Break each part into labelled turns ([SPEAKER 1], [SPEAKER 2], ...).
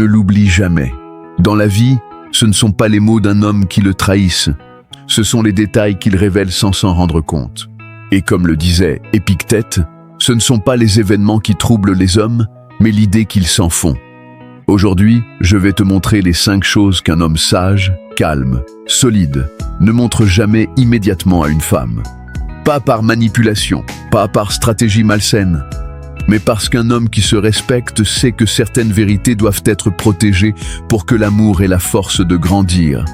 [SPEAKER 1] l'oublie jamais. Dans la vie, ce ne sont pas les mots d'un homme qui le trahissent, ce sont les détails qu'il révèle sans s'en rendre compte. Et comme le disait Épictète, ce ne sont pas les événements qui troublent les hommes, mais l'idée qu'ils s'en font. Aujourd'hui, je vais te montrer les 5 choses qu'un homme sage, calme, solide, ne montre jamais immédiatement à une femme. Pas par manipulation, pas par stratégie malsaine, mais parce qu'un homme qui se respecte sait que certaines vérités doivent être protégées pour que l'amour ait la force de grandir.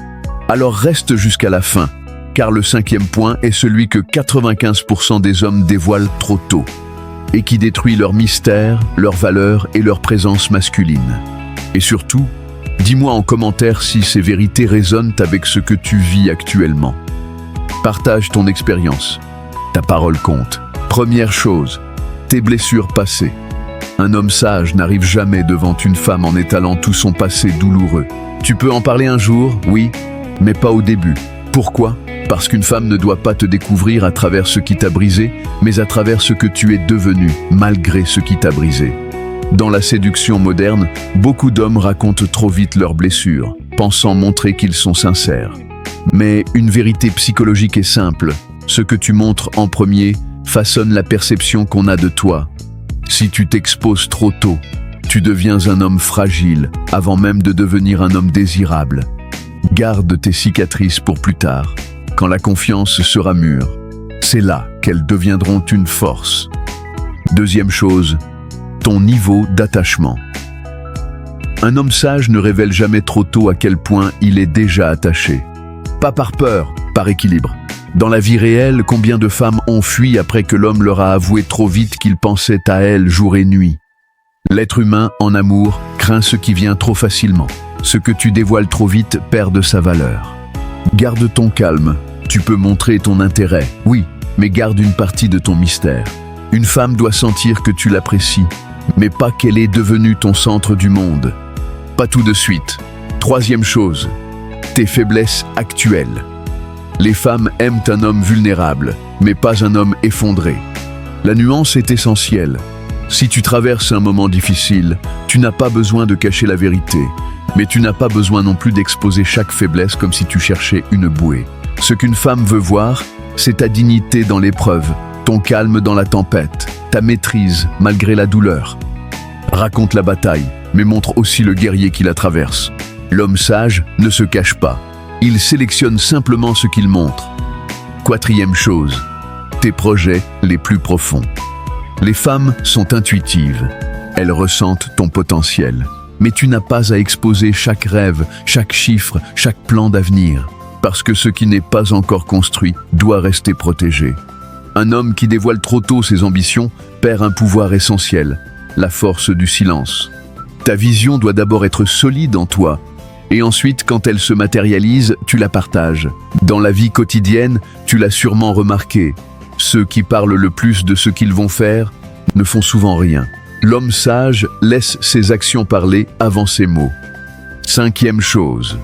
[SPEAKER 1] Alors reste jusqu'à la fin, car le 5e point est celui que 95% des hommes dévoilent trop tôt, et qui détruit leur mystère, leur valeur et leur présence masculine. Et surtout, dis-moi en commentaire si ces vérités résonnent avec ce que tu vis actuellement. Partage ton expérience. Ta parole compte. Première chose, tes blessures passées. Un homme sage n'arrive jamais devant une femme en étalant tout son passé douloureux. Tu peux en parler un jour, oui, mais pas au début. Pourquoi ? Parce qu'une femme ne doit pas te découvrir à travers ce qui t'a brisé, mais à travers ce que tu es devenu, malgré ce qui t'a brisé. Dans la séduction moderne, beaucoup d'hommes racontent trop vite leurs blessures, pensant montrer qu'ils sont sincères. Mais une vérité psychologique est simple. Ce que tu montres en premier façonne la perception qu'on a de toi. Si tu t'exposes trop tôt, tu deviens un homme fragile avant même de devenir un homme désirable. Garde tes cicatrices pour plus tard, quand la confiance sera mûre. C'est là qu'elles deviendront une force. Deuxième chose, ton niveau d'attachement. Un homme sage ne révèle jamais trop tôt à quel point il est déjà attaché. Pas par peur, par équilibre. Dans la vie réelle, combien de femmes ont fui après que l'homme leur a avoué trop vite qu'il pensait à elles jour et nuit. L'être humain, en amour, craint ce qui vient trop facilement. Ce que tu dévoiles trop vite perd de sa valeur. Garde ton calme. Tu peux montrer ton intérêt, oui, mais garde une partie de ton mystère. Une femme doit sentir que tu l'apprécies, mais pas qu'elle est devenue ton centre du monde. Pas tout de suite. Troisième chose, tes faiblesses actuelles. Les femmes aiment un homme vulnérable, mais pas un homme effondré. La nuance est essentielle. Si tu traverses un moment difficile, tu n'as pas besoin de cacher la vérité, mais tu n'as pas besoin non plus d'exposer chaque faiblesse comme si tu cherchais une bouée. Ce qu'une femme veut voir, c'est ta dignité dans l'épreuve, ton calme dans la tempête, ta maîtrise malgré la douleur. Raconte la bataille, mais montre aussi le guerrier qui la traverse. L'homme sage ne se cache pas. Il sélectionne simplement ce qu'il montre. Quatrième chose, tes projets les plus profonds. Les femmes sont intuitives. Elles ressentent ton potentiel. Mais tu n'as pas à exposer chaque rêve, chaque chiffre, chaque plan d'avenir. Parce que ce qui n'est pas encore construit doit rester protégé. Un homme qui dévoile trop tôt ses ambitions perd un pouvoir essentiel, la force du silence. Ta vision doit d'abord être solide en toi, et ensuite, quand elle se matérialise, tu la partages. Dans la vie quotidienne, tu l'as sûrement remarqué. Ceux qui parlent le plus de ce qu'ils vont faire ne font souvent rien. L'homme sage laisse ses actions parler avant ses mots. Cinquième chose,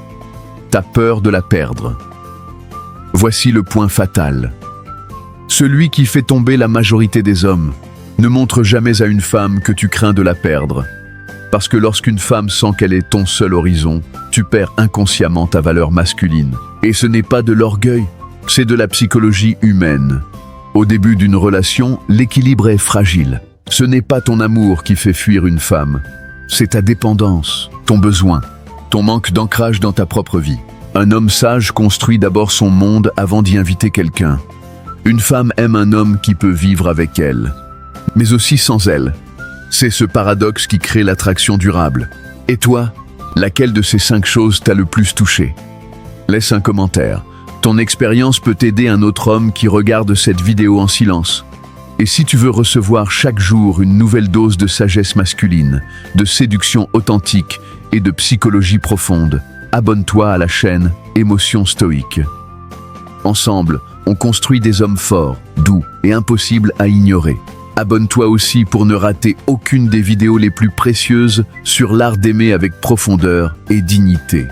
[SPEAKER 1] t'as peur de la perdre. Voici le point fatal. Celui qui fait tomber la majorité des hommes ne montre jamais à une femme que tu crains de la perdre. Parce que lorsqu'une femme sent qu'elle est ton seul horizon, tu perds inconsciemment ta valeur masculine. Et ce n'est pas de l'orgueil, c'est de la psychologie humaine. Au début d'une relation, l'équilibre est fragile. Ce n'est pas ton amour qui fait fuir une femme, c'est ta dépendance, ton besoin, ton manque d'ancrage dans ta propre vie. Un homme sage construit d'abord son monde avant d'y inviter quelqu'un. Une femme aime un homme qui peut vivre avec elle, mais aussi sans elle. C'est ce paradoxe qui crée l'attraction durable. Et toi, laquelle de ces 5 choses t'a le plus touché ? Laisse un commentaire. Ton expérience peut aider un autre homme qui regarde cette vidéo en silence. Et si tu veux recevoir chaque jour une nouvelle dose de sagesse masculine, de séduction authentique et de psychologie profonde, abonne-toi à la chaîne Émotions Stoïques. Ensemble, on construit des hommes forts, doux et impossibles à ignorer. Abonne-toi aussi pour ne rater aucune des vidéos les plus précieuses sur l'art d'aimer avec profondeur et dignité.